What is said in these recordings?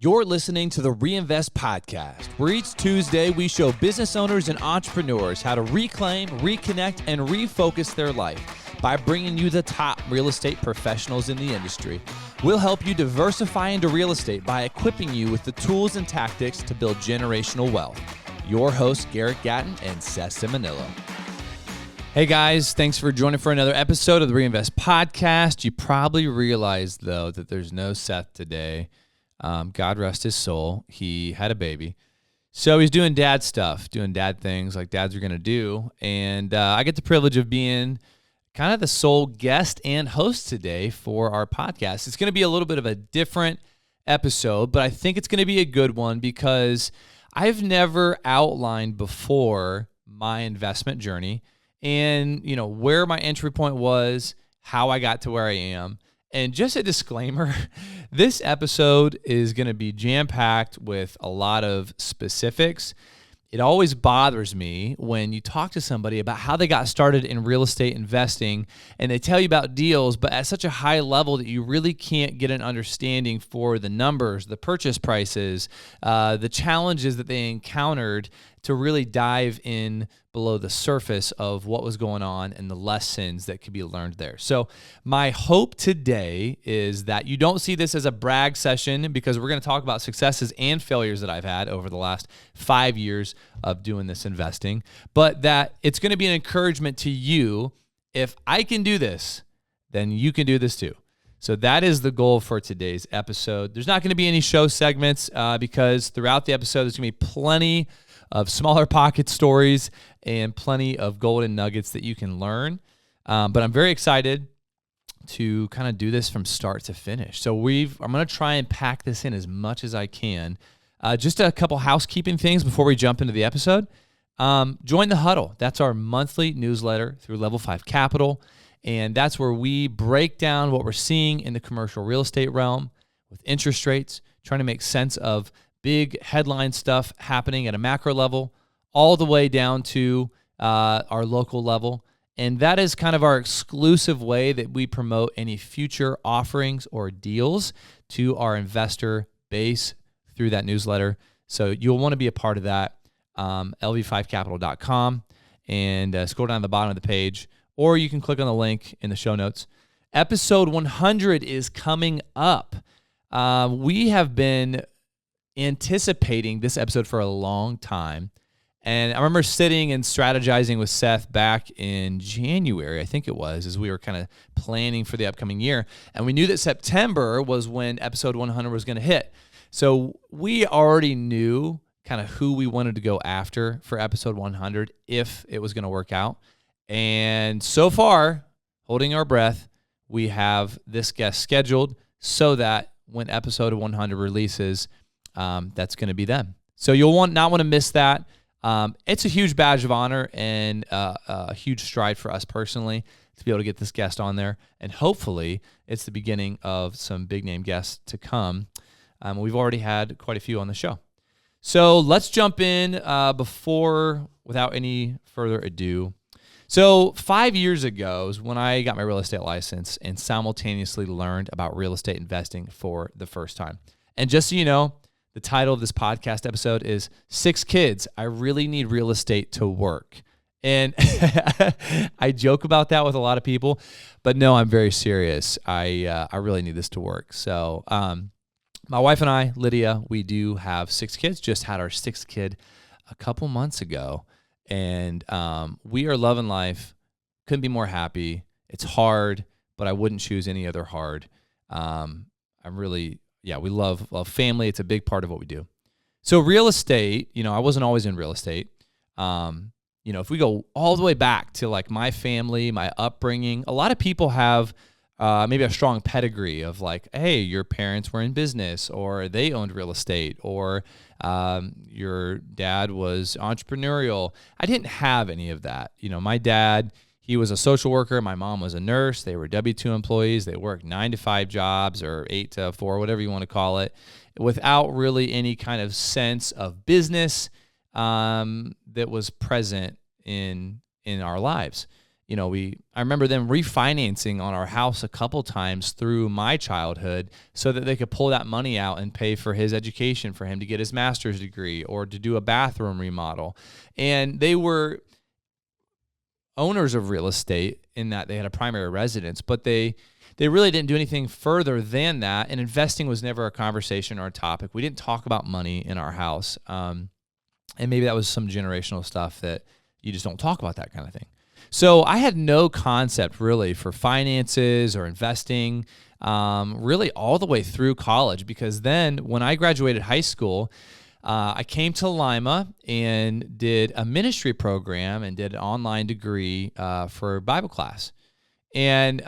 You're listening to the Reinvest Podcast, where each Tuesday we show business owners and entrepreneurs how to reclaim, reconnect, and refocus their life by bringing you the top real estate professionals in the industry. We'll help you diversify into real estate by equipping you with the tools and tactics to build generational wealth. Your hosts, Garrett Gatton and Seth Simonillo. Hey guys, thanks for joining for another episode of the Reinvest Podcast. You probably realized, though, that there's no Seth today. God rest his soul. He had a baby. So he's doing dad stuff, doing dad things like dads are going to do. And I get the privilege of being kind of the sole guest and host today for our podcast. It's going to be a little bit of a different episode, but I think it's going to be a good one because I've never outlined before my investment journey and, you know, where my entry point was, how I got to where I am. And just a disclaimer, this episode is going to be jam-packed with a lot of specifics. It always bothers me when you talk to somebody about how they got started in real estate investing and they tell you about deals, but at such a high level that you really can't get an understanding for the numbers, the purchase prices, the challenges that they encountered to really dive in below the surface of what was going on and the lessons that could be learned there. So my hope today is that you don't see this as a brag session because we're going to talk about successes and failures that I've had over the last 5 years of doing this investing, but that it's going to be an encouragement to you. If I can do this, then you can do this too. So that is the goal for today's episode. There's not going to be any show segments because throughout the episode, there's going to be plenty of smaller pocket stories and plenty of golden nuggets that you can learn. But I'm very excited to kind of do this from start to finish. So I'm going to try and pack this in as much as I can. Just a couple housekeeping things before we jump into the episode. Join the Huddle. That's our monthly newsletter through Level 5 Capital. And that's where we break down what we're seeing in the commercial real estate realm with interest rates, trying to make sense of big headline stuff happening at a macro level, all the way down to our local level. And that is kind of our exclusive way that we promote any future offerings or deals to our investor base through that newsletter. So you'll want to be a part of that, lv5capital.com, and scroll down to the bottom of the page, or you can click on the link in the show notes. Episode 100 is coming up. We have been anticipating this episode for a long time. And I remember sitting and strategizing with Seth back in January, I think it was, as we were kind of planning for the upcoming year. And we knew that September was when episode 100 was going to hit. So we already knew kind of who we wanted to go after for episode 100 if it was going to work out. And so far, holding our breath, we have this guest scheduled so that when episode 100 releases, that's going to be them. So you'll not want to miss that. It's a huge badge of honor and a huge stride for us personally to be able to get this guest on there. And hopefully it's the beginning of some big name guests to come. We've already had quite a few on the show. So let's jump in without any further ado. So 5 years ago is when I got my real estate license and simultaneously learned about real estate investing for the first time. And just so you know, the title of this podcast episode is 6 Kids, I Really Need Real Estate to Work. And I joke about that with a lot of people, but no, I'm very serious. I really need this to work. So my wife and I, Lydia, we do have 6 kids, just had our 6th kid a couple months ago. And we are loving life. Couldn't be more happy. It's hard, but I wouldn't choose any other hard. We love family. It's a big part of what we do. So real estate, I wasn't always in real estate. If we go all the way back to like my family, my upbringing, a lot of people have maybe a strong pedigree of like, hey, your parents were in business or they owned real estate or your dad was entrepreneurial. I didn't have any of that. My dad, he was a social worker. My mom was a nurse. They were W-2 employees. They worked 9 to 5 jobs or 8 to 4, whatever you want to call it, without really any kind of sense of business that was present in our lives. I remember them refinancing on our house a couple times through my childhood so that they could pull that money out and pay for his education, for him to get his master's degree or to do a bathroom remodel. And they were owners of real estate in that they had a primary residence, but they really didn't do anything further than that. And investing was never a conversation or a topic. We didn't talk about money in our house. And maybe that was some generational stuff that you just don't talk about that kind of thing. So I had no concept really for finances or investing really all the way through college, because then when I graduated high school, I came to Lima and did a ministry program and did an online degree for Bible class. And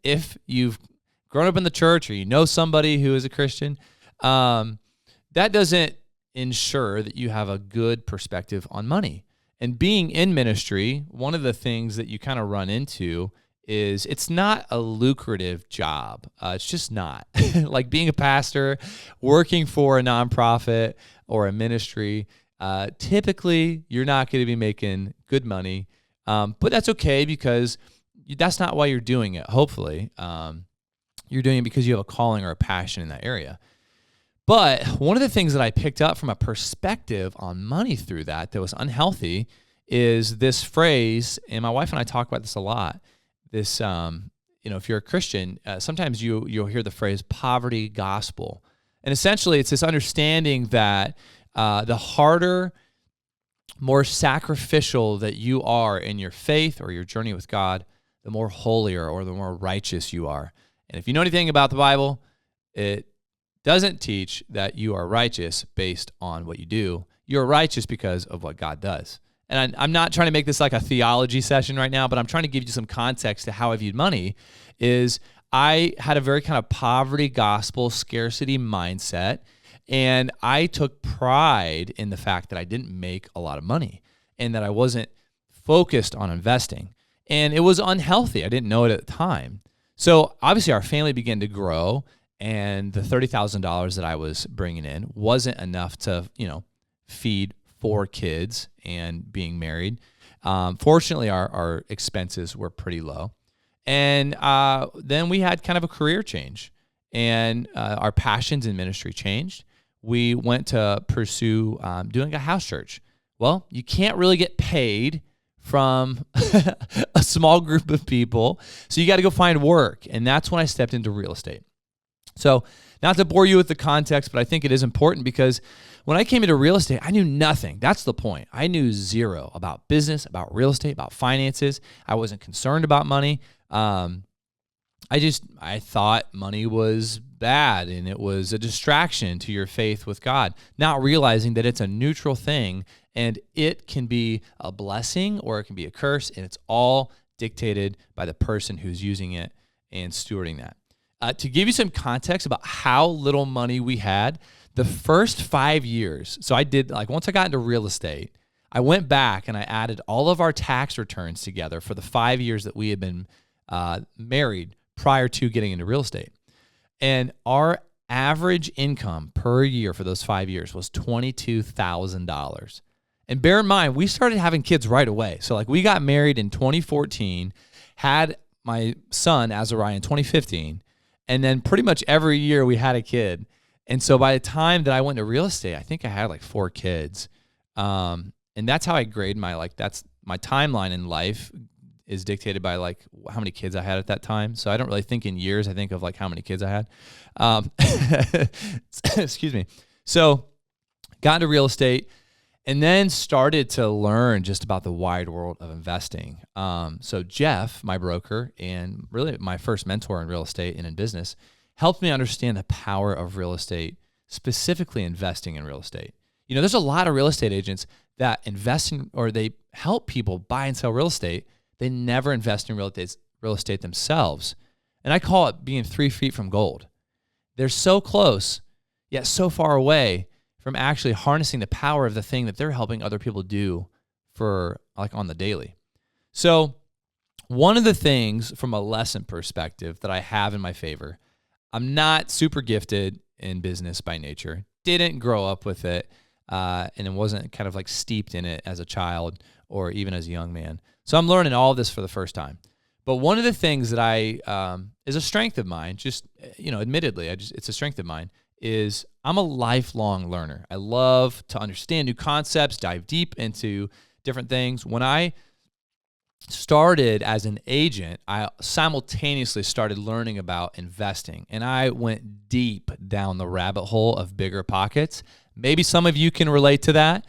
if you've grown up in the church or you know somebody who is a Christian, that doesn't ensure that you have a good perspective on money. And being in ministry, one of the things that you kind of run into is it's not a lucrative job. It's just not. Like being a pastor, working for a nonprofit or a ministry, typically you're not going to be making good money. But that's okay, because that's not why you're doing it, hopefully. You're doing it because you have a calling or a passion in that area. But one of the things that I picked up from a perspective on money through that was unhealthy is this phrase, and my wife and I talk about this a lot. This, if you're a Christian, sometimes you'll hear the phrase poverty gospel. And essentially it's this understanding that the harder, more sacrificial that you are in your faith or your journey with God, the more holier or the more righteous you are. And if you know anything about the Bible, it doesn't teach that you are righteous based on what you do. You're righteous because of what God does. And I'm not trying to make this like a theology session right now, but I'm trying to give you some context to how I viewed money. Is I had a very kind of poverty gospel, scarcity mindset, and I took pride in the fact that I didn't make a lot of money and that I wasn't focused on investing. And it was unhealthy. I didn't know it at the time. So obviously our family began to grow, and the $30,000 that I was bringing in wasn't enough to, feed 4 kids and being married. Fortunately, our expenses were pretty low. And then we had kind of a career change, and our passions in ministry changed. We went to pursue doing a house church. Well, you can't really get paid from a small group of people, so you got to go find work. And that's when I stepped into real estate. So not to bore you with the context, but I think it is important, because when I came into real estate, I knew nothing. That's the point. I knew zero about business, about real estate, about finances. I wasn't concerned about money. I thought money was bad and it was a distraction to your faith with God, not realizing that it's a neutral thing and it can be a blessing or it can be a curse, and it's all dictated by the person who's using it and stewarding that. To give you some context about how little money we had, the first 5 years, so I did, once I got into real estate, I went back and I added all of our tax returns together for the 5 years that we had been married prior to getting into real estate. And our average income per year for those 5 years was $22,000. And bear in mind, we started having kids right away. So we got married in 2014, had my son Azariah in 2015, and then pretty much every year we had a kid. And so by the time that I went to real estate, I think I had 4 kids. And that's how I grade that's my timeline in life is dictated by how many kids I had at that time. So I don't really think in years. I think of how many kids I had. Excuse me. So got into real estate and then started to learn just about the wide world of investing. So Jeff, my broker, and really my first mentor in real estate and in business, helped me understand the power of real estate, specifically investing in real estate. There's a lot of real estate agents that invest in, or they help people buy and sell real estate. They never invest in real estate themselves. And I call it being 3 feet from gold. They're so close, yet so far away from actually harnessing the power of the thing that they're helping other people do for on the daily. So one of the things from a lesson perspective that I have in my favor, I'm not super gifted in business by nature, didn't grow up with it, and it wasn't kind of steeped in it as a child or even as a young man. So I'm learning all of this for the first time. But one of the things that I is a strength of mine, just, admittedly, it's a strength of mine, is I'm a lifelong learner. I love to understand new concepts, dive deep into different things. When I started as an agent, I simultaneously started learning about investing, and I went deep down the rabbit hole of bigger pockets. Maybe some of you can relate to that.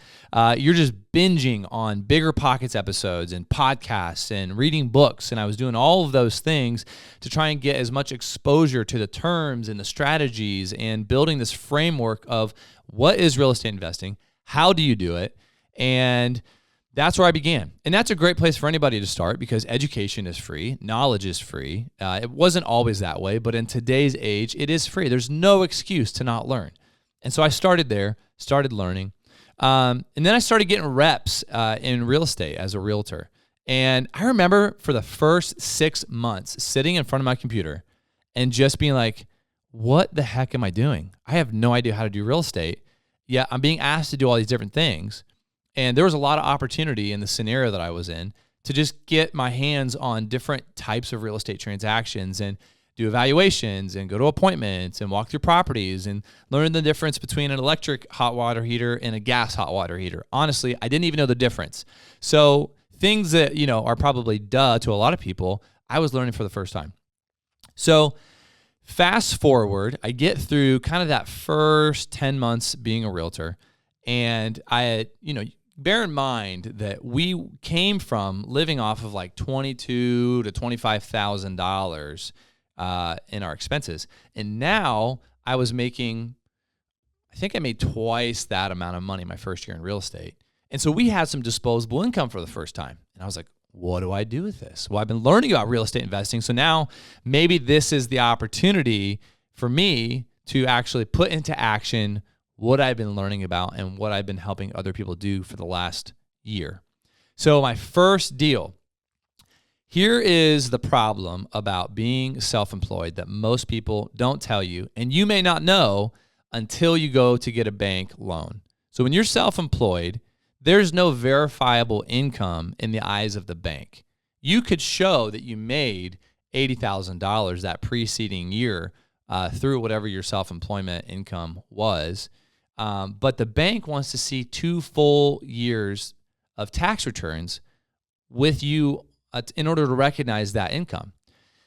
You're just binging on bigger pockets episodes and podcasts and reading books, and I was doing all of those things to try and get as much exposure to the terms and the strategies and building this framework of what is real estate investing, how do you do it, and that's where I began. And that's a great place for anybody to start because education is free, knowledge is free. It wasn't always that way, but in today's age, it is free. There's no excuse to not learn. And so I started there, started learning. And then I started getting reps in real estate as a realtor. And I remember for the first 6 months sitting in front of my computer and just being like, what the heck am I doing? I have no idea how to do real estate. Yet I'm being asked to do all these different things. And there was a lot of opportunity in the scenario that I was in to just get my hands on different types of real estate transactions and do evaluations and go to appointments and walk through properties and learn the difference between an electric hot water heater and a gas hot water heater. Honestly, I didn't even know the difference. So things that, are probably duh to a lot of people, I was learning for the first time. So fast forward, I get through kind of that first 10 months being a realtor, and I had, bear in mind that we came from living off of like $22,000 to $25,000 in our expenses. And now I was making, I think I made twice that amount of money my first year in real estate. And so we had some disposable income for the first time. And I was like, what do I do with this? Well, I've been learning about real estate investing. So now maybe this is the opportunity for me to actually put into action what I've been learning about and what I've been helping other people do for the last year. So my first deal, here is the problem about being self-employed that most people don't tell you, and you may not know until you go to get a bank loan. So when you're self-employed, there's no verifiable income in the eyes of the bank. You could show that you made $80,000 that preceding year through whatever your self-employment income was. But the bank wants to see 2 full years of tax returns with you in order to recognize that income.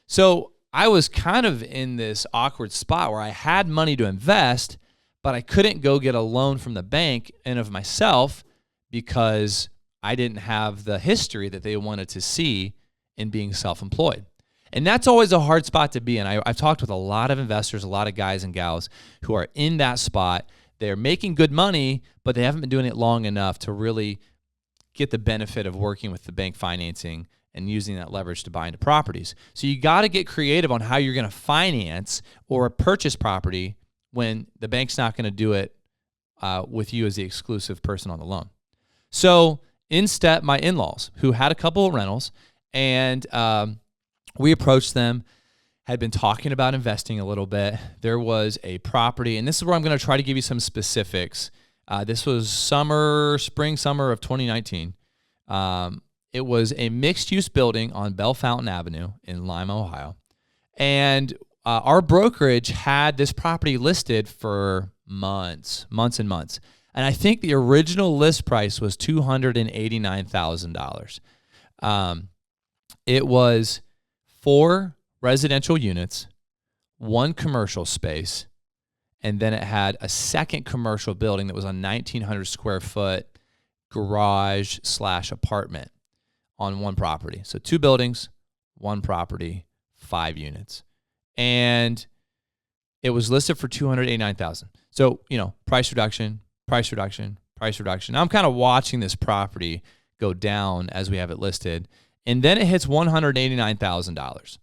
So I was kind of in this awkward spot where I had money to invest, but I couldn't go get a loan from the bank and of myself because I didn't have the history that they wanted to see in being self-employed. And that's always a hard spot to be in. I've talked with a lot of investors, a lot of guys and gals who are in that spot. They're making good money, but they haven't been doing it long enough to really get the benefit of working with the bank financing and using that leverage to buy into properties. So you got to get creative on how you're going to finance or purchase property when the bank's not going to do it with you as the exclusive person on the loan. So in step my in-laws who had a couple of rentals, and we approached them, had been talking about investing a little bit. There was a property, and this is where I'm going to try to give you some specifics. This was spring, summer of 2019. It was a mixed-use building on Bellefontaine Avenue in Lima, Ohio. And our brokerage had this property listed for months and months. And I think the original list price was $289,000. It was 4 residential units, 1 commercial space, and then it had a second commercial building that was a 1,900 square foot garage/apartment on one property. So 2 buildings, 1 property, 5 units. And it was listed for $289,000. So, price reduction. Now I'm kind of watching this property go down as we have it listed. And then it hits $189,000.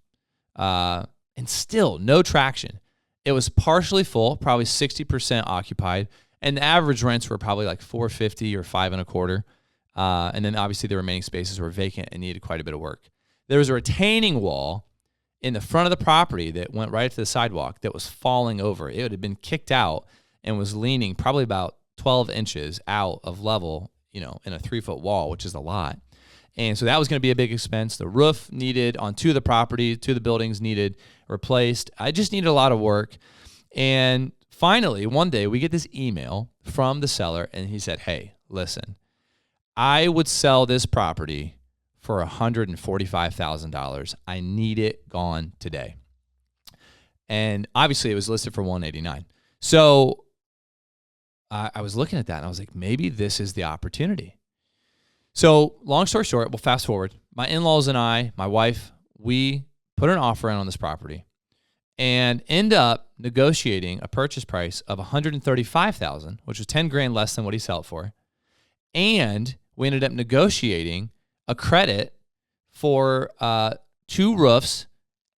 And still no traction. It was partially full, probably 60% occupied, and the average rents were probably like $450 or $525. And then obviously the remaining spaces were vacant and needed quite a bit of work. There was a retaining wall in the front of the property that went right to the sidewalk that was falling over. It had been kicked out and was leaning probably about 12 inches out of level, in a 3-foot wall, which is a lot. And so that was going to be a big expense. The roof needed on two of the buildings needed replaced. I just needed a lot of work. And finally, one day we get this email from the seller, and he said, hey, listen, I would sell this property for $145,000. I need it gone today. And obviously it was listed for $189,000. So I was looking at that and I was like, maybe this is the opportunity. So long story short, we'll fast forward. My in-laws and I, my wife, we put an offer in on this property and end up negotiating a purchase price of $135,000, which was $10,000 less than what he sold it for. And we ended up negotiating a credit for 2 roofs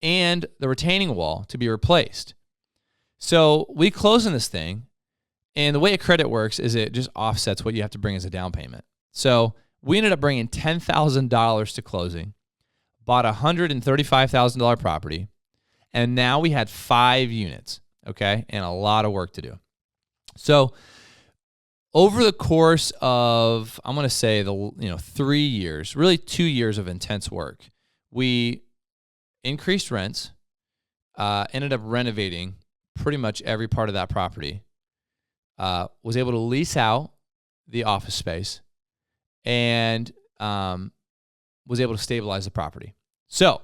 and the retaining wall to be replaced. So we close on this thing, and the way a credit works is it just offsets what you have to bring as a down payment. So we ended up bringing $10,000 to closing, bought a $135,000 property, and now we had 5 units, okay, and a lot of work to do. So over the course of, I'm going to say 3 years, really 2 years of intense work, we increased rents, ended up renovating pretty much every part of that property, was able to lease out the office space, and was able to stabilize the property. So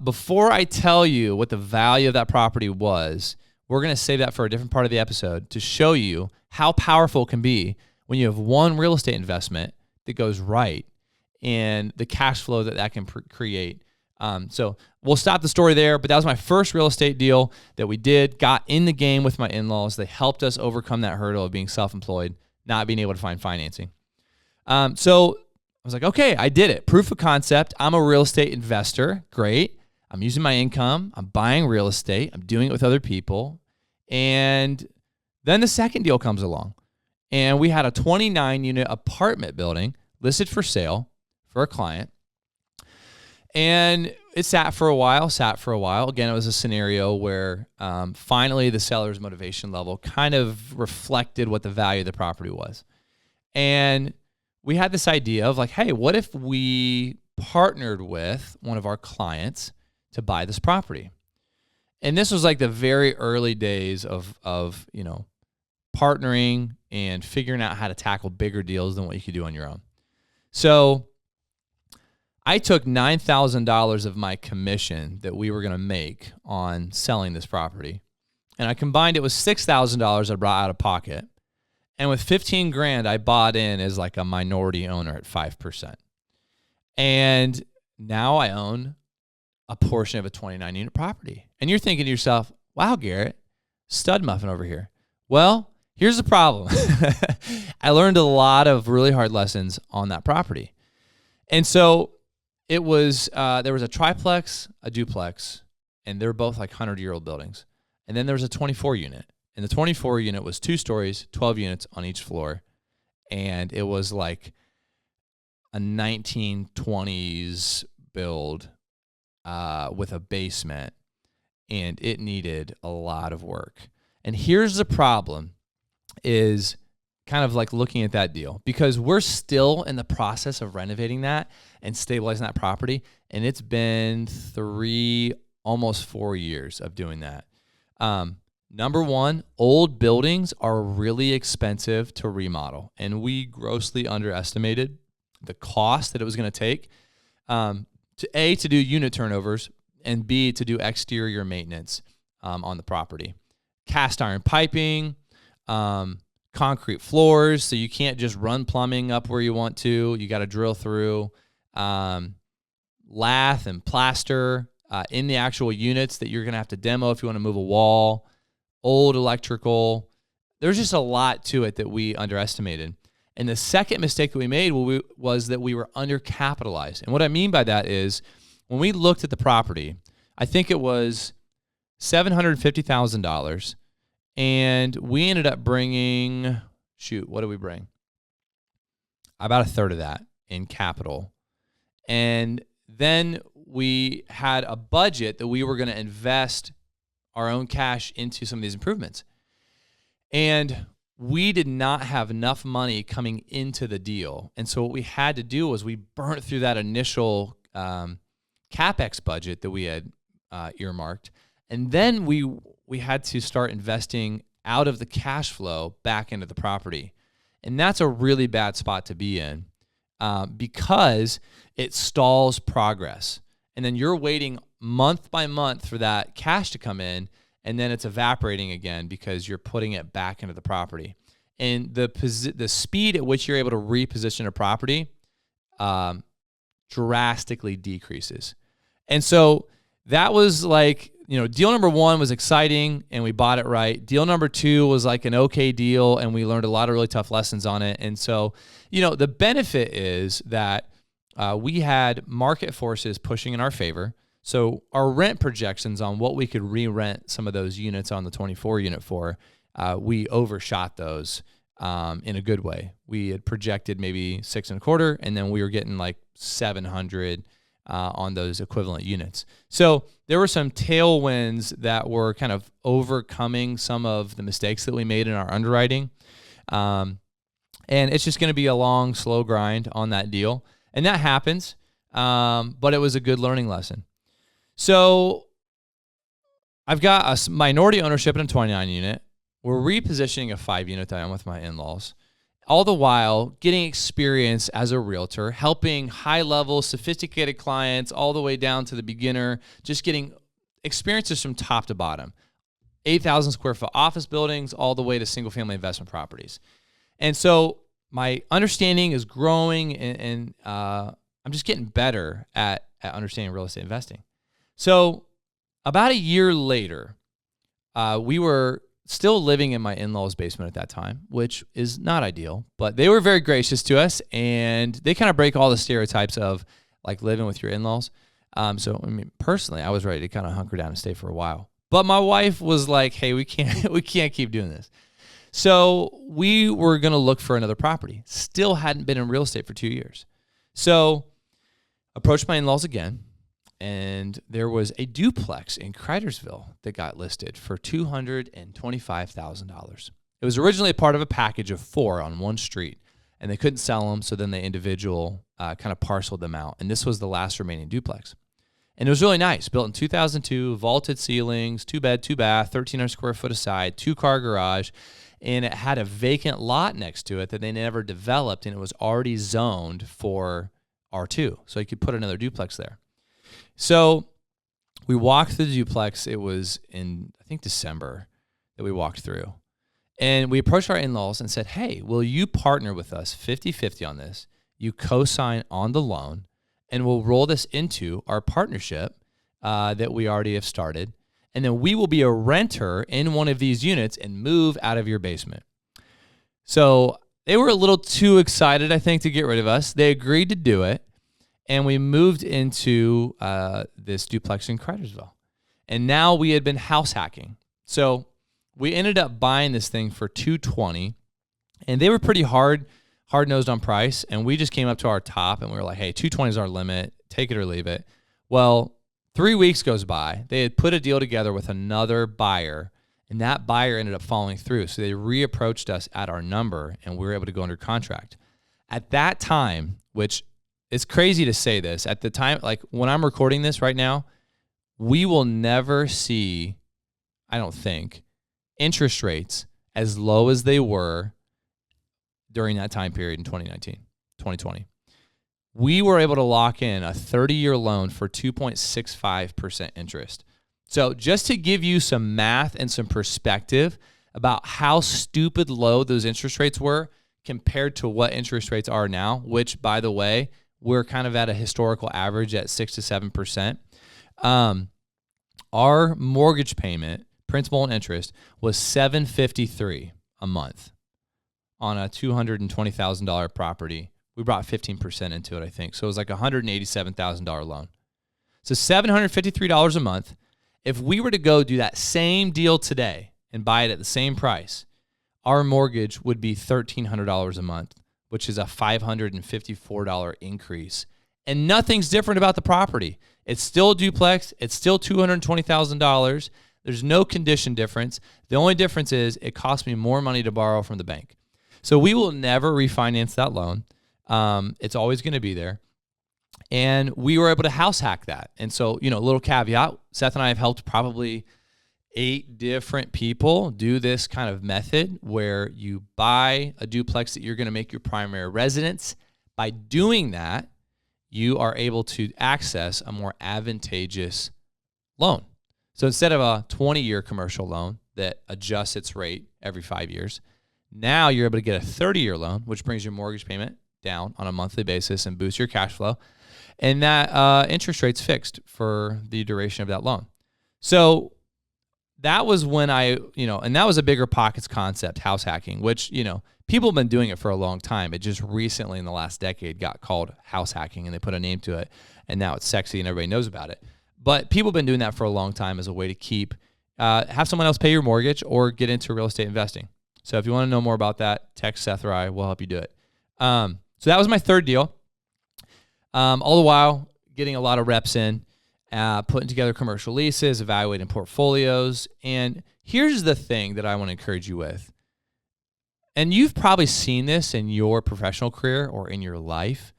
before I tell you what the value of that property was, we're going to save that for a different part of the episode to show you how powerful it can be when you have one real estate investment that goes right and the cash flow that can create. So we'll stop the story there, but that was my first real estate deal that we did, got in the game with my in-laws. They helped us overcome that hurdle of being self-employed, not being able to find financing. So I was like, okay, I did it. Proof of concept. I'm a real estate investor. Great. I'm using my income. I'm buying real estate. I'm doing it with other people. And then the second deal comes along, and we had a 29-unit apartment building listed for sale for a client. And it sat for a while. Again, it was a scenario where finally the seller's motivation level kind of reflected what the value of the property was. And we had this idea of like, hey, what if we partnered with one of our clients to buy this property? And this was like the very early days of partnering and figuring out how to tackle bigger deals than what you could do on your own. So I took $9,000 of my commission that we were going to make on selling this property, and I combined it with $6,000 I brought out of pocket. And with $15,000, I bought in as like a minority owner at 5%. And now I own a portion of a 29-unit property. And you're thinking to yourself, wow, Garrett, stud muffin over here. Well, here's the problem. I learned a lot of really hard lessons on that property. And so it was, there was a triplex, a duplex, and they're both like 100-year-old buildings. And then there was a 24-unit. And the 24-unit was 2 stories, 12 units on each floor. And it was like a 1920s build with a basement. And it needed a lot of work. And here's the problem is kind of like looking at that deal, because we're still in the process of renovating that and stabilizing that property. And it's been 3, almost 4 years of doing that. Number one, old buildings are really expensive to remodel, and we grossly underestimated the cost that it was going to take to do unit turnovers, and B, to do exterior maintenance on the property. Cast iron piping, concrete floors, so you can't just run plumbing up where you want to. You got to drill through. Lath and plaster in the actual units that you're going to have to demo if you want to move a wall. Old electrical. There's just a lot to it that we underestimated. And the second mistake that we made was that we were undercapitalized. And what I mean by that is when we looked at the property, I think it was $750,000, and we ended up bringing, what did we bring? About a third of that in capital. And then we had a budget that we were going to invest our own cash into some of these improvements. And we did not have enough money coming into the deal. And so what we had to do was we burnt through that initial CapEx budget that we had earmarked. And then we had to start investing out of the cash flow back into the property. And that's a really bad spot to be in because it stalls progress. And then you're waiting month by month for that cash to come in, and then it's evaporating again because you're putting it back into the property. And the speed at which you're able to reposition a property drastically decreases. And so that was like, deal number 1 was exciting and we bought it right. Deal number 2 was like an okay deal and we learned a lot of really tough lessons on it. And so, the benefit is that we had market forces pushing in our favor. So our rent projections on what we could re-rent some of those units on the 24 unit for, we overshot those in a good way. We had projected maybe 6.25, and then we were getting like 700 on those equivalent units. So there were some tailwinds that were kind of overcoming some of the mistakes that we made in our underwriting. And it's just going to be a long, slow grind on that deal. And that happens, but it was a good learning lesson. So I've got a minority ownership in a 29 unit. We're repositioning a 5 unit that I'm with my in-laws, all the while getting experience as a realtor, helping high-level, sophisticated clients all the way down to the beginner, just getting experiences from top to bottom. 8,000 square foot office buildings all the way to single-family investment properties. And so my understanding is growing, and I'm just getting better at understanding real estate investing. So about a year later, we were still living in my in-laws' basement at that time, which is not ideal, but they were very gracious to us, and they kind of break all the stereotypes of like living with your in-laws. So personally, I was ready to kind of hunker down and stay for a while, but my wife was like, "Hey, we can't keep doing this." So we were going to look for another property. Still hadn't been in real estate for 2 years. So approached my in-laws again. And there was a duplex in Cridersville that got listed for $225,000. It was originally a part of a package of 4 on one street, and they couldn't sell them, so then they kind of parceled them out. And this was the last remaining duplex. And it was really nice, built in 2002, vaulted ceilings, 2-bed, 2-bath, 1,300 square foot aside, 2-car garage, and it had a vacant lot next to it that they never developed, and it was already zoned for R2, so you could put another duplex there. So we walked through the duplex. It was in, I think, December that we walked through. And we approached our in-laws and said, "Hey, will you partner with us 50-50 on this? You co-sign on the loan, and we'll roll this into our partnership that we already have started. And then we will be a renter in one of these units and move out of your basement." So they were a little too excited, I think, to get rid of us. They agreed to do it. And we moved into this duplex in Cridersville. And now we had been house hacking. So we ended up buying this thing for $220,000. And they were pretty hard-nosed on price. And we just came up to our top and we were like, "Hey, $220,000 is our limit. Take it or leave it." Well, 3 weeks goes by. They had put a deal together with another buyer, and that buyer ended up following through. So they reapproached us at our number, and we were able to go under contract. At that time, which it's crazy to say this, at the time, like when I'm recording this right now, we will never see, I don't think, interest rates as low as they were during that time period in 2020. We were able to lock in a 30-year loan for 2.65% interest. So just to give you some math and some perspective about how stupid low those interest rates were compared to what interest rates are now, which, by the way, we're kind of at a historical average at 6 to 7%. Our mortgage payment, principal and interest, was $753 a month on a $220,000 property. We brought 15% into it, I think. So it was like a $187,000 loan. So $753 a month. If we were to go do that same deal today and buy it at the same price, our mortgage would be $1,300 a month, which is a $554 increase. And nothing's different about the property. It's still a duplex. It's still $220,000. There's no condition difference. The only difference is it costs me more money to borrow from the bank. So we will never refinance that loan. It's always going to be there. And we were able to house hack that. And so, a little caveat, Seth and I have helped probably 8 different people do this kind of method where you buy a duplex that you're going to make your primary residence. By doing that, you are able to access a more advantageous loan. So instead of a 20-year commercial loan that adjusts its rate every 5 years, now you're able to get a 30-year loan, which brings your mortgage payment down on a monthly basis and boosts your cash flow. And that interest rate's fixed for the duration of that loan. So that was when and that was a bigger pockets concept, house hacking, which, people have been doing it for a long time. It just recently in the last decade got called house hacking and they put a name to it. And now it's sexy and everybody knows about it. But people have been doing that for a long time as a way to have someone else pay your mortgage or get into real estate investing. So if you want to know more about that, text Seth or I, we'll help you do it. So that was my third deal. All the while getting a lot of reps in, putting together commercial leases, evaluating portfolios. And here's the thing that I want to encourage you with. And you've probably seen this in your professional career or in your life.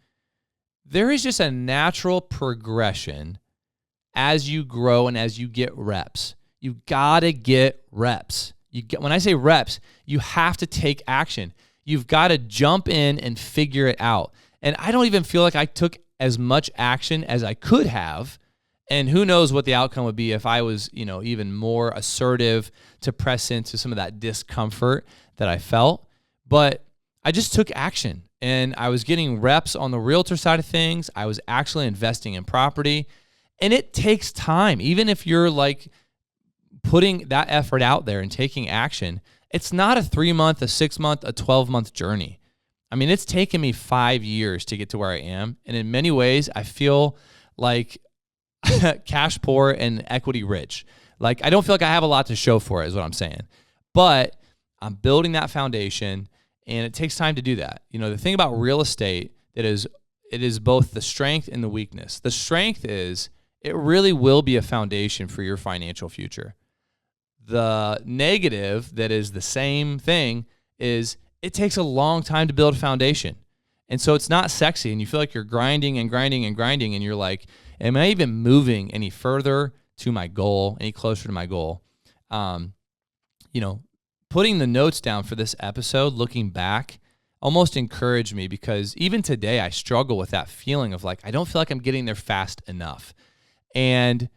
There is just a natural progression as you grow and as you get reps. You got to get reps. When I say reps, you have to take action. You've got to jump in and figure it out. And I don't even feel like I took as much action as I could have. And who knows what the outcome would be if I was, even more assertive to press into some of that discomfort that I felt. But I just took action and I was getting reps on the realtor side of things. I was actually investing in property. And it takes time. Even if you're like putting that effort out there and taking action, it's not a 3-month, a 6-month, a 12-month journey. I mean, it's taken me 5 years to get to where I am. And in many ways, I feel like cash poor and equity rich. Like, I don't feel like I have a lot to show for it, is what I'm saying. But I'm building that foundation, and it takes time to do that. The thing about real estate it is both the strength and the weakness. The strength is it really will be a foundation for your financial future. The negative that is the same thing is it takes a long time to build a foundation. And so it's not sexy, and you feel like you're grinding and grinding and grinding, and you're like, am I even moving any further to my goal, any closer to my goal? Putting the notes down for this episode, looking back, almost encouraged me because even today I struggle with that feeling of like, I don't feel like I'm getting there fast enough. And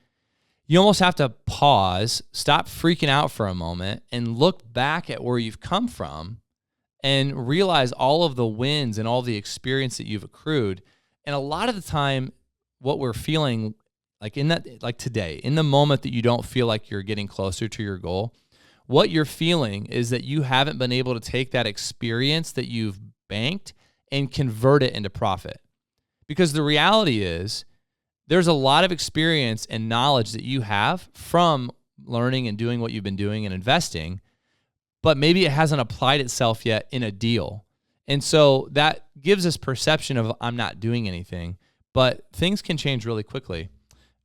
you almost have to pause, stop freaking out for a moment, and look back at where you've come from and realize all of the wins and all the experience that you've accrued. And a lot of the time, what we're feeling like today, in the moment that you don't feel like you're getting closer to your goal, what you're feeling is that you haven't been able to take that experience that you've banked and convert it into profit. Because the reality is there's a lot of experience and knowledge that you have from learning and doing what you've been doing and investing, but maybe it hasn't applied itself yet in a deal. And so that gives us perception of I'm not doing anything, but things can change really quickly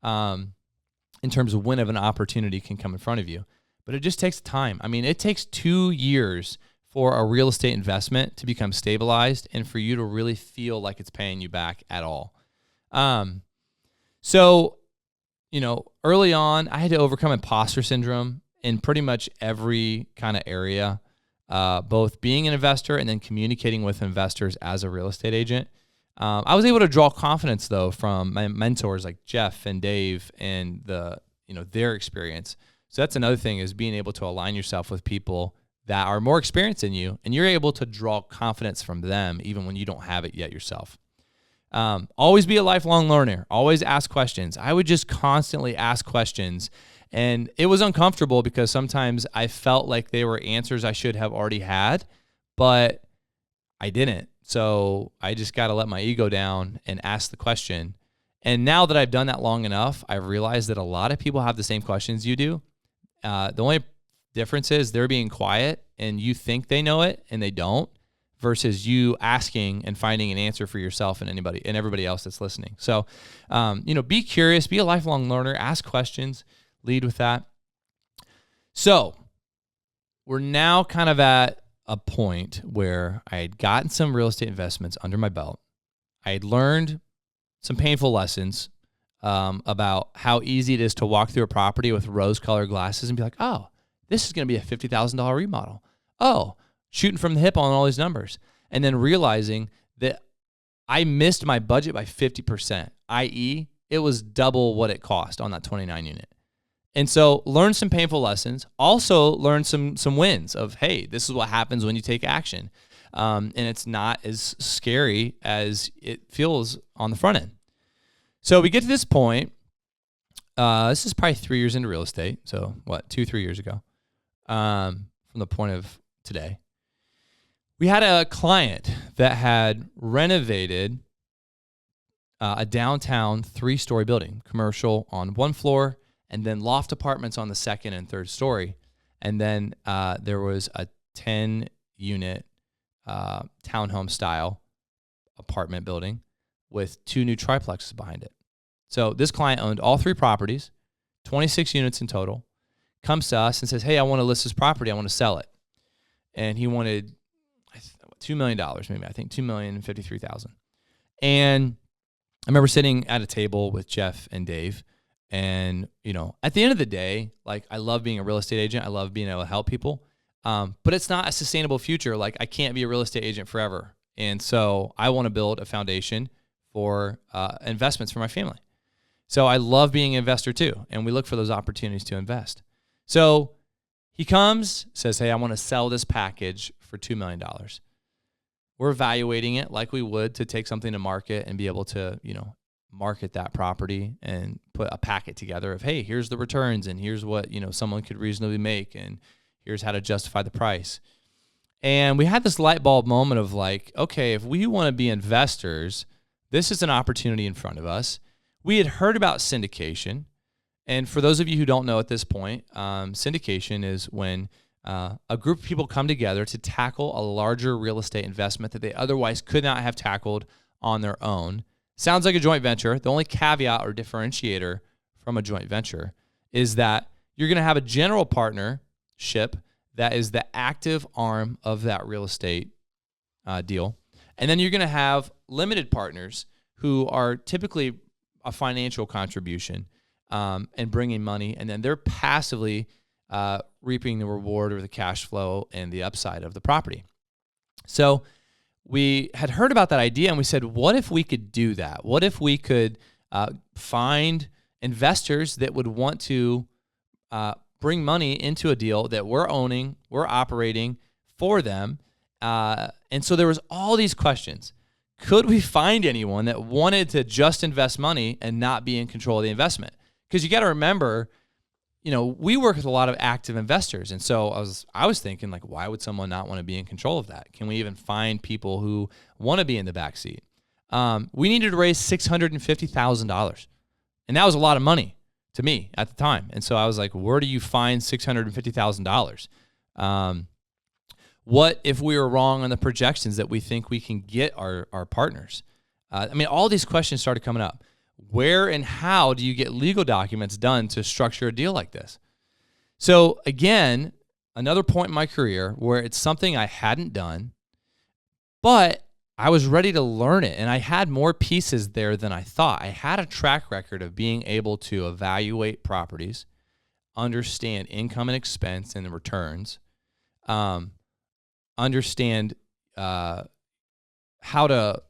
in terms of when an opportunity can come in front of you. But it just takes time. I mean, it takes 2 years for a real estate investment to become stabilized and for you to really feel like it's paying you back at all. So, early on, I had to overcome imposter syndrome in pretty much every kind of area, both being an investor and then communicating with investors as a real estate agent. I was able to draw confidence, though, from my mentors like Jeff and Dave and their experience. So that's another thing, is being able to align yourself with people that are more experienced than you, and you're able to draw confidence from them even when you don't have it yet yourself. Always be a lifelong learner. Always ask questions. I would just constantly ask questions, and it was uncomfortable because sometimes I felt like they were answers I should have already had, but I didn't. So I just got to let my ego down and ask the question. And now that I've done that long enough, I've realized that a lot of people have the same questions you do. The only difference is they're being quiet and you think they know it and they don't, versus you asking and finding an answer for yourself and everybody else that's listening. So, be curious, be a lifelong learner, ask questions, lead with that. So we're now kind of at a point where I had gotten some real estate investments under my belt. I had learned some painful lessons about how easy it is to walk through a property with rose-colored glasses and be like, oh, this is going to be a $50,000 remodel. Oh, shooting from the hip on all these numbers. And then realizing that I missed my budget by 50%, i.e., it was double what it cost on that 29 unit. And so learn some painful lessons. Also learn some wins of, hey, this is what happens when you take action. And it's not as scary as it feels on the front end. So we get to this point. This is probably 3 years into real estate. So 2-3 years ago from the point of today. We had a client that had renovated a downtown 3-story building, commercial on one floor, and then loft apartments on the second and third story. And then there was a 10-unit townhome style apartment building with 2 new triplexes behind it. So this client owned all 3 properties, 26 units in total, comes to us and says, hey, I want to list this property. I want to sell it. And he wanted $2 million, maybe, I think $2,053,000. And I remember sitting at a table with Jeff and Dave. And, at the end of the day, like, I love being a real estate agent. I love being able to help people. But it's not a sustainable future. Like, I can't be a real estate agent forever. And so I want to build a foundation for investments for my family. So I love being an investor too. And we look for those opportunities to invest. So he comes, says, hey, I want to sell this package for $2 million. We're evaluating it like we would to take something to market and be able to, market that property and put a packet together of, hey, here's the returns and here's what, someone could reasonably make and here's how to justify the price. And we had this light bulb moment of like, okay, if we want to be investors, this is an opportunity in front of us. We had heard about syndication. And for those of you who don't know at this point, syndication is when a group of people come together to tackle a larger real estate investment that they otherwise could not have tackled on their own. Sounds like a joint venture. The only caveat or differentiator from a joint venture is that you're going to have a general partnership that is the active arm of that real estate deal. And then you're going to have limited partners who are typically a financial contribution and bringing money. And then they're passively reaping the reward or the cash flow and the upside of the property. So we had heard about that idea and we said, what if we could do that? What if we could find investors that would want to bring money into a deal that we're owning, we're operating for them? And so there was all these questions. Could we find anyone that wanted to just invest money and not be in control of the investment? Because you got to remember, we work with a lot of active investors. And so I was thinking, like, why would someone not want to be in control of that? Can we even find people who want to be in the backseat? We needed to raise $650,000. And that was a lot of money to me at the time. And so I was like, where do you find $650,000? What if we were wrong on the projections that we think we can get our partners? All these questions started coming up. Where and how do you get legal documents done to structure a deal like this? So again, another point in my career where it's something I hadn't done, but I was ready to learn it. And I had more pieces there than I thought. I had a track record of being able to evaluate properties, understand income and expense and the returns, understand how to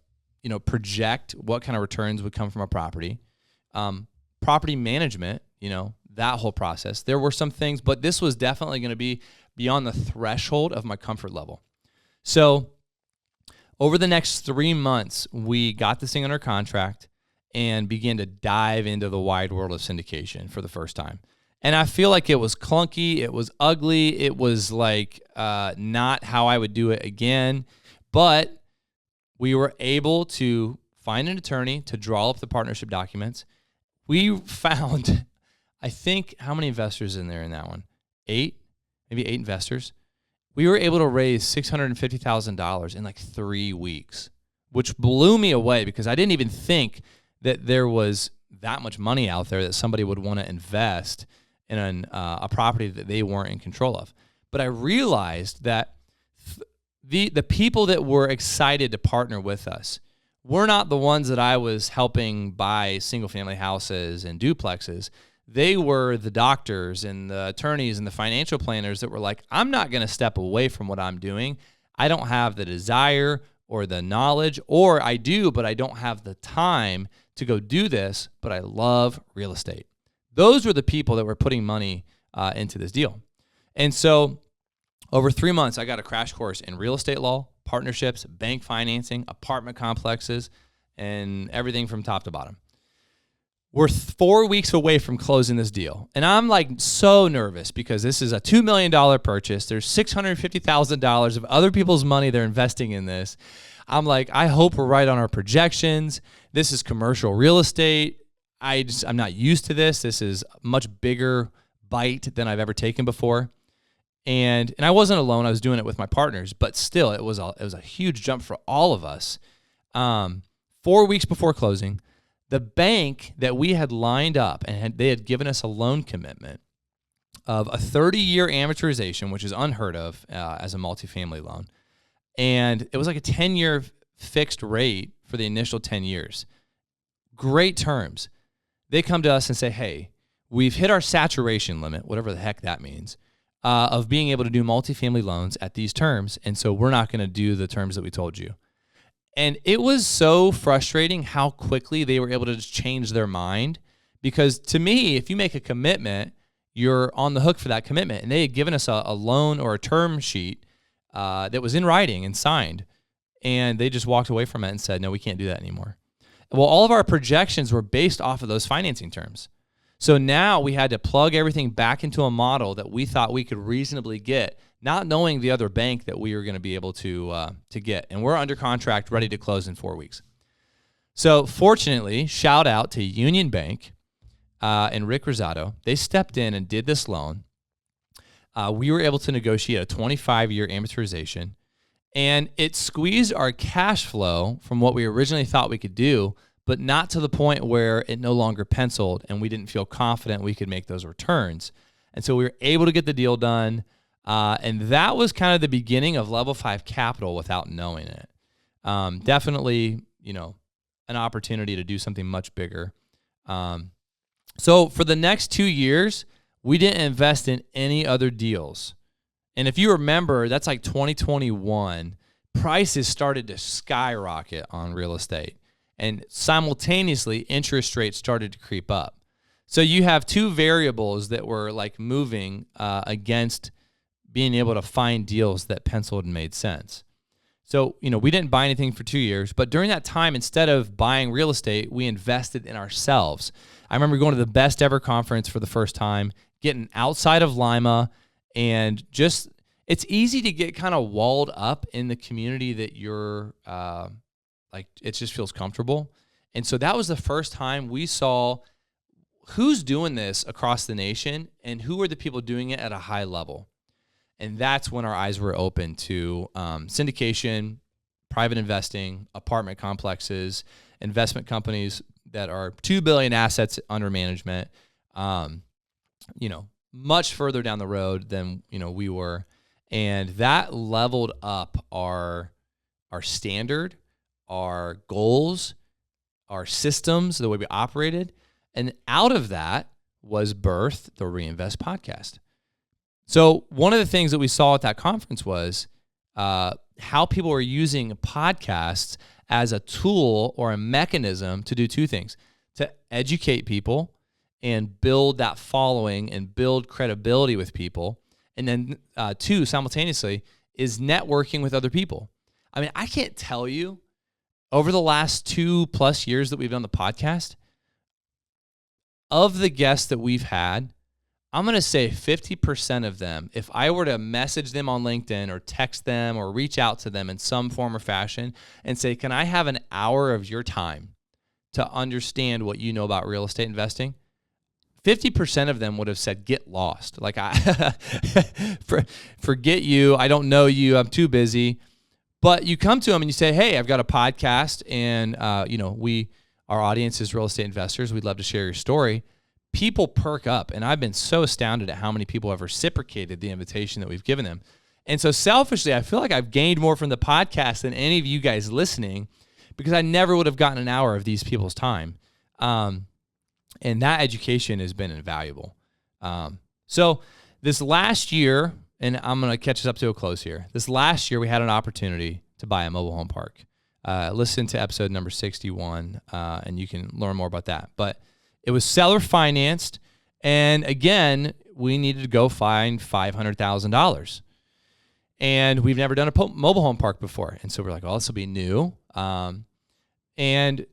project what kind of returns would come from a property, property management, that whole process. There were some things, but this was definitely going to be beyond the threshold of my comfort level. So over the next 3 months, we got this thing under contract and began to dive into the wide world of syndication for the first time. And I feel like it was clunky. It was ugly. It was like not how I would do it again. But we were able to find an attorney to draw up the partnership documents. We found, I think, how many investors in there in that one? 8, maybe 8 investors. We were able to raise $650,000 in like 3 weeks, which blew me away because I didn't even think that there was that much money out there that somebody would want to invest a property that they weren't in control of. But I realized that the people that were excited to partner with us were not the ones that I was helping buy single-family houses and duplexes. They were the doctors and the attorneys and the financial planners that were like, I'm not going to step away from what I'm doing. I don't have the desire or the knowledge, or I do, but I don't have the time to go do this, but I love real estate. Those were the people that were putting money into this deal. And so over 3 months, I got a crash course in real estate law, partnerships, bank financing, apartment complexes, and everything from top to bottom. We're 4 weeks away from closing this deal. And I'm like so nervous because this is a $2 million purchase. There's $650,000 of other people's money they're investing in this. I'm like, I hope we're right on our projections. This is commercial real estate. I'm not used to this. This is a much bigger bite than I've ever taken before. And I wasn't alone. I was doing it with my partners, but still it was a huge jump for all of us. 4 weeks before closing, the bank that we had lined up and they had given us a loan commitment of a 30-year amortization, which is unheard of as a multifamily loan. And it was like a 10-year fixed rate for the initial 10 years. Great terms. They come to us and say, hey, we've hit our saturation limit, whatever the heck that means, of being able to do multifamily loans at these terms. And so we're not going to do the terms that we told you. And it was so frustrating how quickly they were able to just change their mind. Because to me, if you make a commitment, you're on the hook for that commitment. And they had given us a loan or a term sheet that was in writing and signed. And they just walked away from it and said, no, we can't do that anymore. Well, all of our projections were based off of those financing terms. So now we had to plug everything back into a model that we thought we could reasonably get, not knowing the other bank that we were going to be able to get. And we're under contract, ready to close in 4 weeks. So fortunately, shout out to Union Bank and Rick Rosado. They stepped in and did this loan. We were able to negotiate a 25-year amortization, and it squeezed our cash flow from what we originally thought we could do, but not to the point where it no longer penciled and we didn't feel confident we could make those returns. And so we were able to get the deal done. And that was kind of the beginning of Level 5 Capital without knowing it. Definitely, an opportunity to do something much bigger. So for the next 2 years, we didn't invest in any other deals. And if you remember, that's like 2021, prices started to skyrocket on real estate. And simultaneously, interest rates started to creep up. So you have two variables that were like moving against being able to find deals that penciled and made sense. So, we didn't buy anything for 2 years, but during that time, instead of buying real estate, we invested in ourselves. I remember going to the Best Ever conference for the first time, getting outside of Lima, and just, it's easy to get kind of walled up in the community that you're, it just feels comfortable. And so that was the first time we saw who's doing this across the nation and who are the people doing it at a high level. And that's when our eyes were open to syndication, private investing, apartment complexes, investment companies that are 2 billion assets under management, much further down the road than, we were. And that leveled up our standard, our goals, our systems, the way we operated. And out of that was birthed the Reinvest podcast. So one of the things that we saw at that conference was how people were using podcasts as a tool or a mechanism to do two things: to educate people and build that following and build credibility with people. And then two, simultaneously, is networking with other people. I mean, I can't tell you, over the last 2+ years that we've done the podcast, of the guests that we've had, I'm going to say 50% of them, if I were to message them on LinkedIn or text them or reach out to them in some form or fashion and say, can I have an hour of your time to understand what you know about real estate investing? 50% of them would have said, get lost. Like, forget you. I don't know you. I'm too busy. But you come to them and you say, hey, I've got a podcast and, our audience is real estate investors. We'd love to share your story. people perk up. And I've been so astounded at how many people have reciprocated the invitation that we've given them. And so selfishly, I feel like I've gained more from the podcast than any of you guys listening, because I never would have gotten an hour of these people's time. And that education has been invaluable. So this last year, and I'm going to catch us up to a close here. This last year, we had an opportunity to buy a mobile home park. Listen to episode number 61, and you can learn more about that. But it was seller financed, and again, we needed to go find $500,000. And we've never done a mobile home park before. And so we're like, oh, this will be new. And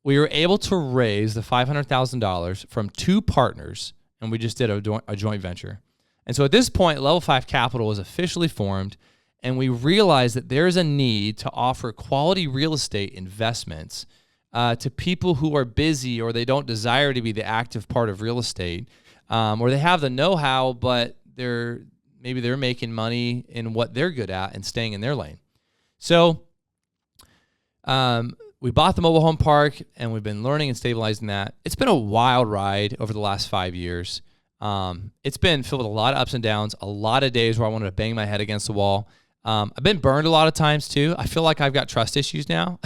we were able to raise the $500,000 from 2 partners, and we just did a joint venture. And so at this point, Level 5 Capital was officially formed, and we realized that there's a need to offer quality real estate investments to people who are busy, or they don't desire to be the active part of real estate, or they have the know-how, but maybe they're making money in what they're good at and staying in their lane. So we bought the mobile home park, and we've been learning and stabilizing that. It's been a wild ride over the last 5 years. It's been filled with a lot of ups and downs, a lot of days where I wanted to bang my head against the wall. I've been burned a lot of times too. I feel like I've got trust issues now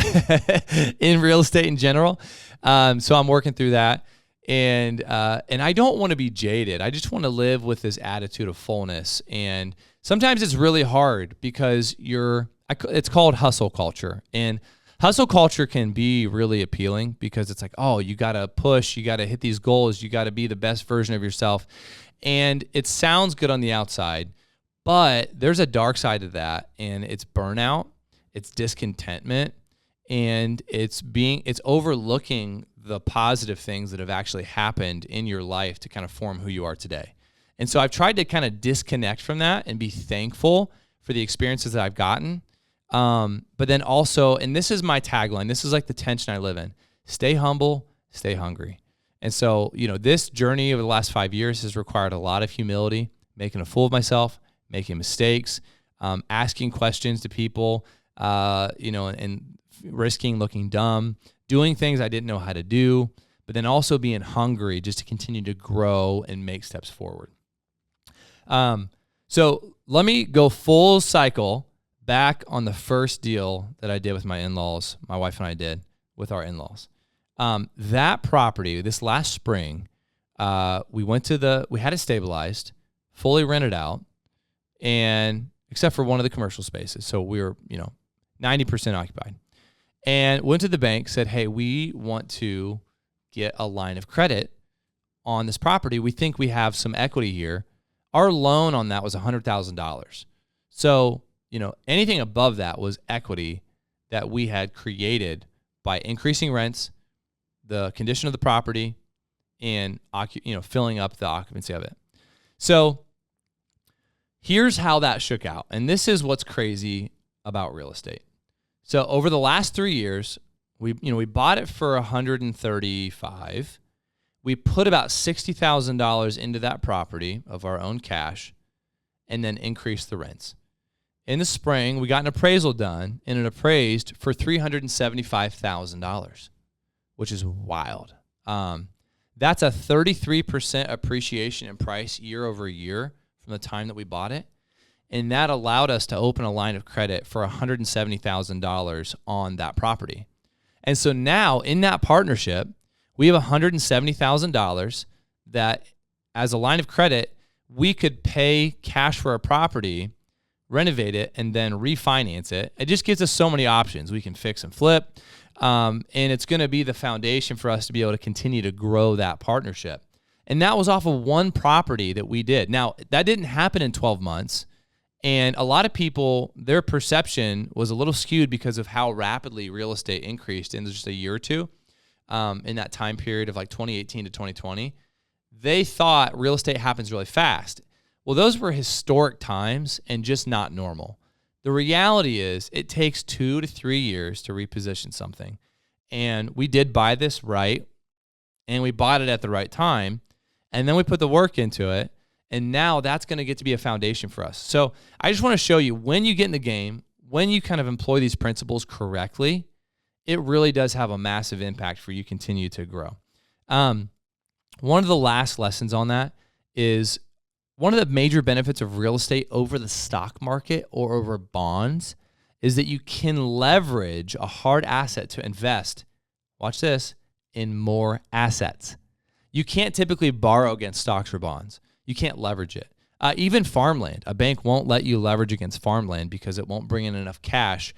in real estate in general. So I'm working through that. And I don't want to be jaded. I just want to live with this attitude of fullness. And sometimes it's really hard because it's called hustle culture. And hustle culture can be really appealing because it's like, oh, you got to push, you got to hit these goals, you got to be the best version of yourself. And it sounds good on the outside, but there's a dark side to that, and it's burnout, it's discontentment, and it's overlooking the positive things that have actually happened in your life to kind of form who you are today. And so I've tried to kind of disconnect from that and be thankful for the experiences that I've gotten. But then also, and this is my tagline, this is like the tension I live in: stay humble, stay hungry. And so, this journey over the last 5 years has required a lot of humility, making a fool of myself, making mistakes, asking questions to people, and risking looking dumb, doing things I didn't know how to do, but then also being hungry just to continue to grow and make steps forward. So let me go full cycle back on the first deal that I did with my in-laws, my wife and I did with our in-laws. That property, this last spring, we had it stabilized, fully rented out, and except for one of the commercial spaces. So we were, 90% occupied. And went to the bank, said, hey, we want to get a line of credit on this property. We think we have some equity here. Our loan on that was $100,000. So, anything above that was equity that we had created by increasing rents, the condition of the property, and filling up the occupancy of it. So here's how that shook out. And this is what's crazy about real estate. So over the last 3 years, we bought it for $135,000. We put about $60,000 into that property of our own cash, and then increased the rents. In the spring, we got an appraisal done, and it appraised for $375,000, which is wild. That's a 33% appreciation in price year over year from the time that we bought it. And that allowed us to open a line of credit for $170,000 on that property. And so now in that partnership, we have $170,000 that as a line of credit, we could pay cash for a property, renovate it, and then refinance it. It just gives us so many options. We can fix and flip, and it's going to be the foundation for us to be able to continue to grow that partnership. And that was off of one property that we did. Now, that didn't happen in 12 months. And a lot of people, their perception was a little skewed because of how rapidly real estate increased in just a year or two, in that time period of like 2018 to 2020. They thought real estate happens really fast. Well, those were historic times and just not normal. The reality is it takes 2 to 3 years to reposition something. And we did buy this right, and we bought it at the right time, and then we put the work into it. And now that's going to get to be a foundation for us. So I just want to show you, when you get in the game, when you kind of employ these principles correctly, it really does have a massive impact for you continue to grow. one of the last lessons on that is one of the major benefits of real estate over the stock market or over bonds is that you can leverage a hard asset to invest, watch this, in more assets. You can't typically borrow against stocks or bonds. You can't leverage it. Even farmland, a bank won't let you leverage against farmland because it won't bring in enough cash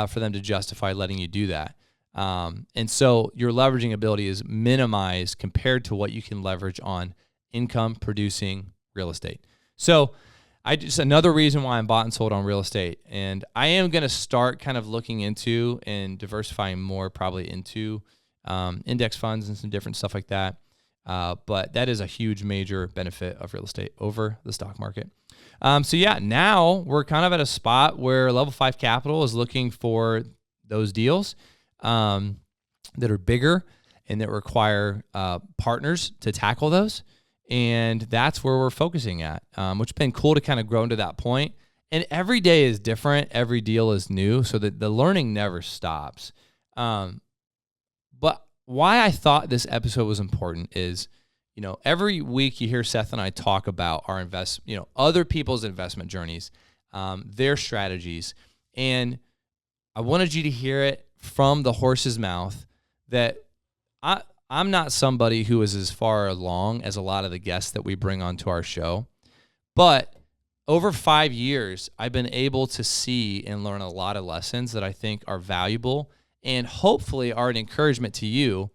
for them to justify letting you do that. And so your leveraging ability is minimized compared to what you can leverage on income producing real estate. So just another reason why I'm bought and sold on real estate. And I am going to start kind of looking into and diversifying more probably into index funds and some different stuff like that. But that is a huge major benefit of real estate over the stock market. So yeah, now we're kind of at a spot where Level 5 Capital is looking for those deals that are bigger and that require partners to tackle those. And that's where we're focusing at, which has been cool to kind of grow into that point. And every day is different. Every deal is new, so that the learning never stops. But why I thought this episode was important is, every week you hear Seth and I talk about our other people's investment journeys, their strategies. And I wanted you to hear it from the horse's mouth that I'm not somebody who is as far along as a lot of the guests that we bring onto our show, but over 5 years, I've been able to see and learn a lot of lessons that I think are valuable and hopefully are an encouragement to you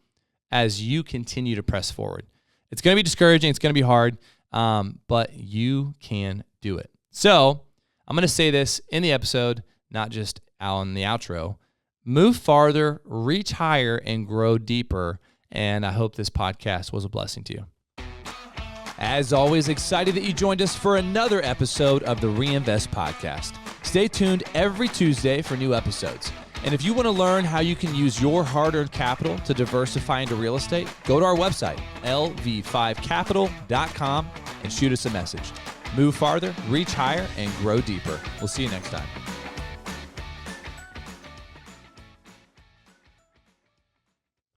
as you continue to press forward. It's going to be discouraging. It's going to be hard, but you can do it. So I'm going to say this in the episode, not just on the outro. Move farther, reach higher, and grow deeper. And I hope this podcast was a blessing to you. As always, excited that you joined us for another episode of the Reinvest Podcast. Stay tuned every Tuesday for new episodes. And if you want to learn how you can use your hard-earned capital to diversify into real estate, go to our website, lv5capital.com, and shoot us a message. Move farther, reach higher, and grow deeper. We'll see you next time.